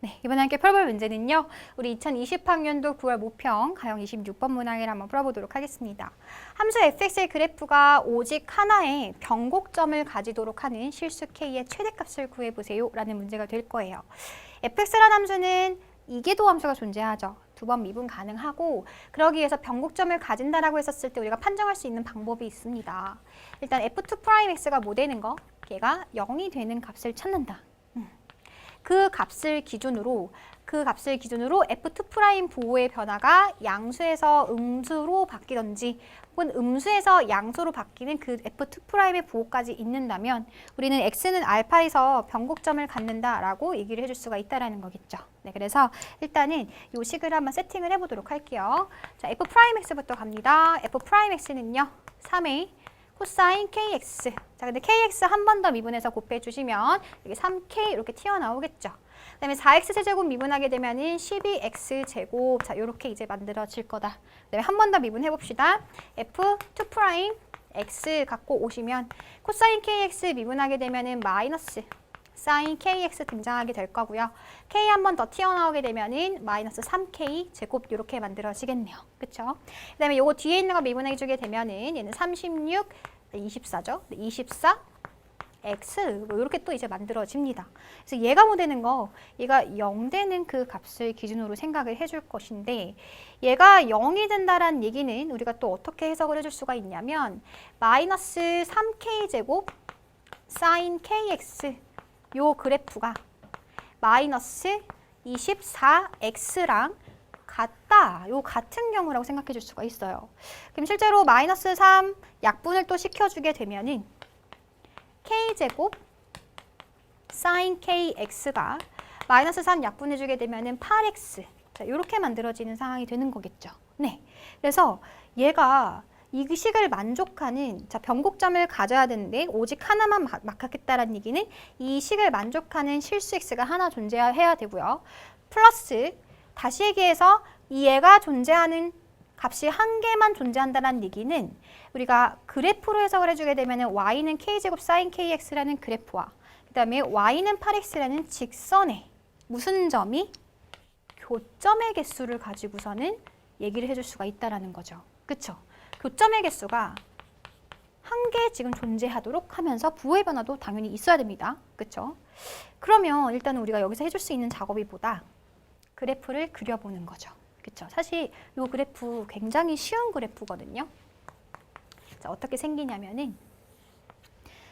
네, 이번에 함께 풀어볼 문제는요. 우리 2020학년도 9월 모평 가형 26번 문항을 한번 풀어보도록 하겠습니다. 함수 fx의 그래프가 오직 하나의 변곡점을 가지도록 하는 실수 k의 최대값을 구해보세요 라는 문제가 될 거예요. fx라는 함수는 이계도 함수가 존재하죠. 두 번 미분 가능하고 그러기 위해서 변곡점을 가진다라고 했었을 때 우리가 판정할 수 있는 방법이 있습니다. 일단 f2'x가 뭐 되는 거? 걔가 0이 되는 값을 찾는다. 그 값을 기준으로 F2' 부호의 변화가 양수에서 음수로 바뀌던지 혹은 음수에서 양수로 바뀌는 그 F2'의 부호까지 있는다면 우리는 x는 알파에서 변곡점을 갖는다라고 얘기를 해줄 수가 있다라는 거겠죠. 네, 그래서 일단은 이 식을 한번 세팅을 해보도록 할게요. 자, F'X부터 갑니다. F'X는요, 3a 코사인 kx. 자, 근데 kx 한 번 더 미분해서 곱해주시면 여기 3k 이렇게 튀어나오겠죠. 그 다음에 4x 세제곱 미분하게 되면은 12x 제곱. 자, 요렇게 이제 만들어질 거다. 그 다음에 한 번 더 미분해봅시다. f2' x 갖고 오시면 코사인 kx 미분하게 되면은 마이너스 사인 kx 등장하게 될 거고요. k 한 번 더 튀어나오게 되면은 마이너스 3k 제곱 이렇게 만들어지겠네요. 그쵸? 그 다음에 요거 뒤에 있는 거 미분해주게 되면은 얘는 36, 24죠? 24 x 뭐 이렇게 또 이제 만들어집니다. 그래서 얘가 뭐 되는 거, 얘가 0 되는 그 값을 기준으로 생각을 해줄 것인데 얘가 0이 된다라는 얘기는 우리가 또 어떻게 해석을 해줄 수가 있냐면 마이너스 3k 제곱 사인 kx 요 그래프가 마이너스 24x랑 같다. 요 같은 경우라고 생각해 줄 수가 있어요. 그럼 실제로 마이너스 3 약분을 또 시켜주게 되면은 k제곱 사인 kx가 마이너스 3 약분해주게 되면은 8x. 자, 이렇게 만들어지는 상황이 되는 거겠죠. 네. 그래서 얘가 이 식을 만족하는, 자, 변곡점을 가져야 되는데 오직 하나만 막하겠다라는 얘기는 이 식을 만족하는 실수 x가 하나 존재해야 되고요. 플러스 다시 얘기해서 이 얘가 존재하는 값이 한 개만 존재한다는 얘기는 우리가 그래프로 해석을 해주게 되면 y는 k제곱 사인 kx라는 그래프와 그 다음에 y는 8x라는 직선의 무슨 점이 교점의 개수를 가지고서는 얘기를 해줄 수가 있다라는 거죠. 그쵸? 교점의 개수가 한 개 지금 존재하도록 하면서 부호의 변화도 당연히 있어야 됩니다. 그쵸? 그러면 일단 우리가 여기서 해줄 수 있는 작업이 보다 그래프를 그려보는 거죠. 그쵸? 사실 이 그래프 굉장히 쉬운 그래프거든요. 자, 어떻게 생기냐면은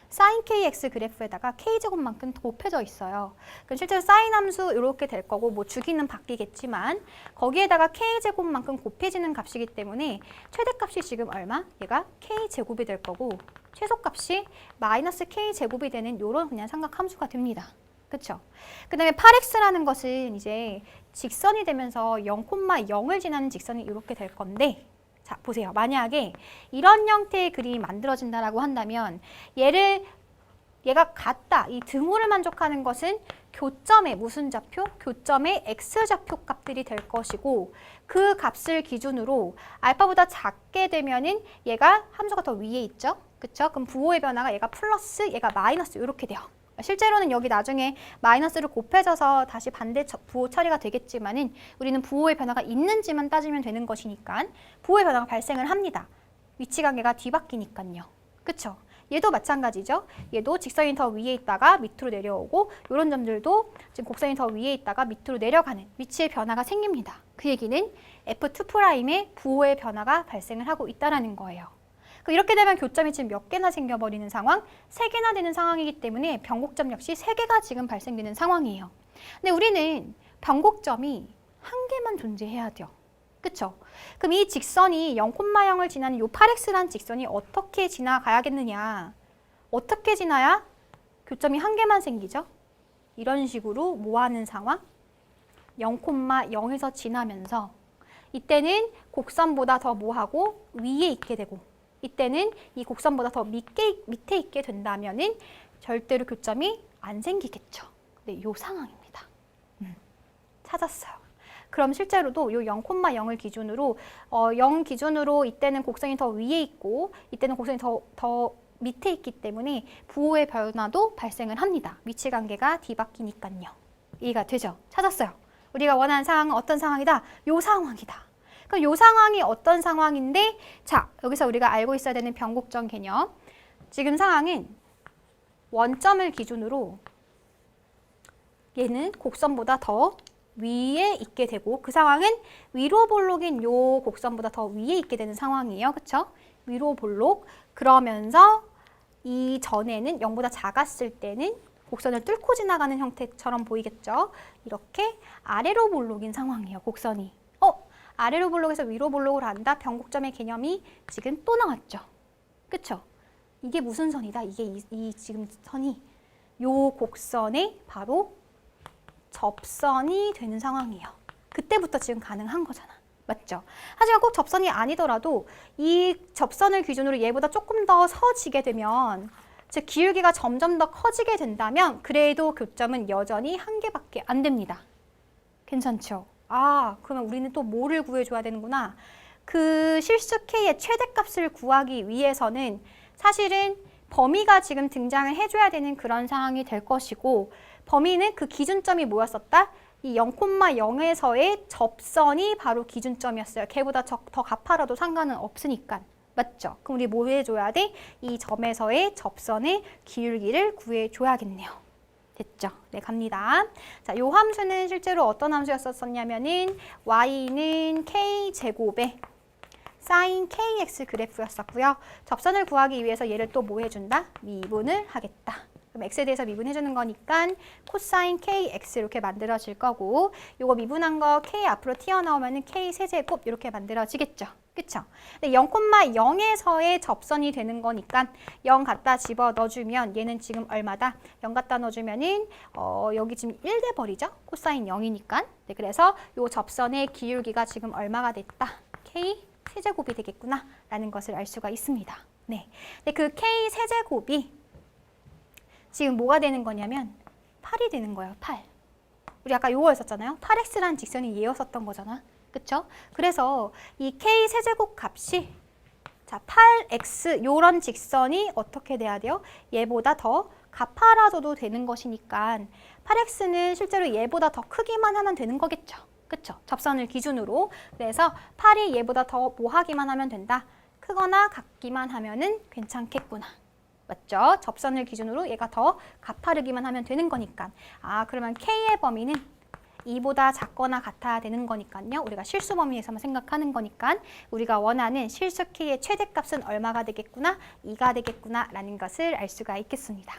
사인 kx 그래프에다가 k제곱만큼 곱해져 있어요. 그럼 실제로 사인 함수 이렇게 될 거고 뭐 주기는 바뀌겠지만 거기에다가 k제곱만큼 곱해지는 값이기 때문에 최대값이 지금 얼마? 얘가 k제곱이 될 거고 최소값이 마이너스 k제곱이 되는 요런 그냥 삼각 함수가 됩니다. 그쵸? 그 다음에 8x라는 것은 이제 직선이 되면서 0,0을 지나는 직선이 이렇게 될 건데 자, 보세요. 만약에 이런 형태의 그림이 만들어진다라고 한다면 얘가 같다. 이 등호를 만족하는 것은 교점의 무슨 좌표? 교점의 x좌표 값들이 될 것이고 그 값을 기준으로 알파보다 작게 되면은 얘가 함수가 더 위에 있죠? 그쵸? 그럼 부호의 변화가 얘가 플러스, 얘가 마이너스 이렇게 돼요. 실제로는 여기 나중에 마이너스를 곱해져서 다시 반대 부호 처리가 되겠지만은 우리는 부호의 변화가 있는지만 따지면 되는 것이니까 부호의 변화가 발생을 합니다. 위치 관계가 뒤바뀌니까요. 그쵸? 얘도 마찬가지죠. 얘도 직선이 더 위에 있다가 밑으로 내려오고 이런 점들도 지금 곡선이 더 위에 있다가 밑으로 내려가는 위치의 변화가 생깁니다. 그 얘기는 F2'의 부호의 변화가 발생을 하고 있다는 거예요. 이렇게 되면 교점이 지금 몇 개나 생겨버리는 상황? 3개나 되는 상황이기 때문에 변곡점 역시 3개가 지금 발생되는 상황이에요. 근데 우리는 변곡점이 한 개만 존재해야 돼요. 그쵸? 그럼 이 직선이 0,0을 지나는 이 8x라는 직선이 어떻게 지나가야겠느냐? 어떻게 지나야 교점이 한 개만 생기죠? 이런 식으로 뭐 하는 상황? 0,0에서 지나면서 이때는 곡선보다 더 뭐하고 위에 있게 되고 이때는 이 곡선보다 더 밑에 있게 된다면은 절대로 교점이 안 생기겠죠. 네, 이 상황입니다. 찾았어요. 그럼 실제로도 이 0,0을 기준으로 0 기준으로 이때는 곡선이 더 위에 있고 이때는 곡선이 더 밑에 있기 때문에 부호의 변화도 발생을 합니다. 위치 관계가 뒤바뀌니까요. 이해가 되죠? 찾았어요. 우리가 원하는 상황은 어떤 상황이다? 요 상황이다. 그럼 요 상황이 어떤 상황인데, 자, 여기서 우리가 알고 있어야 되는 변곡점 개념. 지금 상황은 원점을 기준으로 얘는 곡선보다 더 위에 있게 되고, 그 상황은 위로 볼록인 요 곡선보다 더 위에 있게 되는 상황이에요. 그쵸? 위로 볼록. 그러면서 이 전에는 0보다 작았을 때는 곡선을 뚫고 지나가는 형태처럼 보이겠죠? 이렇게 아래로 볼록인 상황이에요. 곡선이. 아래로 볼록에서 위로 볼록을 한다. 변곡점의 개념이 지금 또 나왔죠. 그쵸? 이게 무슨 선이다? 이게 이 지금 선이 요 곡선의 바로 접선이 되는 상황이에요. 그때부터 지금 가능한 거잖아. 맞죠? 하지만 꼭 접선이 아니더라도 이 접선을 기준으로 얘보다 조금 더 서지게 되면, 즉 기울기가 점점 더 커지게 된다면 그래도 교점은 여전히 한 개밖에 안 됩니다. 괜찮죠? 그러면 우리는 또 뭐를 구해줘야 되는구나. 그 실수 K의 최대값을 구하기 위해서는 사실은 범위가 지금 등장을 해줘야 되는 그런 상황이 될 것이고, 범위는 그 기준점이 뭐였었다? 이 0,0에서의 접선이 바로 기준점이었어요. 걔보다 더 가파라도 상관은 없으니까. 맞죠? 그럼 우리 뭐 해줘야 돼? 이 점에서의 접선의 기울기를 구해줘야겠네요. 됐죠? 네, 갑니다. 자, 요 함수는 실제로 어떤 함수였었냐면은 y는 k제곱에 sin kx 그래프였었고요. 접선을 구하기 위해서 얘를 또 뭐 해준다? 미분을 하겠다. 그럼 x에 대해서 미분해주는 거니까 코사인 kx 이렇게 만들어질 거고, 요거 미분한 거 k 앞으로 튀어나오면 k 세제곱 이렇게 만들어지겠죠. 그쵸? 근데 0,0에서의 접선이 되는 거니까 0 갖다 집어 넣어주면 얘는 지금 얼마다? 0 갖다 넣어주면은 여기 지금 1 돼버리죠? 코사인 0이니까. 네, 그래서 요 접선의 기울기가 지금 얼마가 됐다? k 세제곱이 되겠구나 라는 것을 알 수가 있습니다. 네. 근데 그 k 세제곱이 지금 뭐가 되는 거냐면 8이 되는 거예요. 8. 우리 아까 요거 했었잖아요. 8x라는 직선이 얘였었던 거잖아. 그쵸? 그래서 이 k 세제곱 값이, 자, 8x 요런 직선이 어떻게 돼야 돼요? 얘보다 더 가파라져도 되는 것이니까 8x는 실제로 얘보다 더 크기만 하면 되는 거겠죠. 그쵸? 접선을 기준으로. 그래서 8이 얘보다 더 뭐 하기만 하면 된다? 크거나 같기만 하면은 괜찮겠구나. 맞죠? 접선을 기준으로 얘가 더 가파르기만 하면 되는 거니까. 그러면 k의 범위는 2보다 작거나 같아야 되는 거니까요. 우리가 실수 범위에서만 생각하는 거니까 우리가 원하는 실수 k의 최대값은 얼마가 되겠구나? 2가 되겠구나 라는 것을 알 수가 있겠습니다.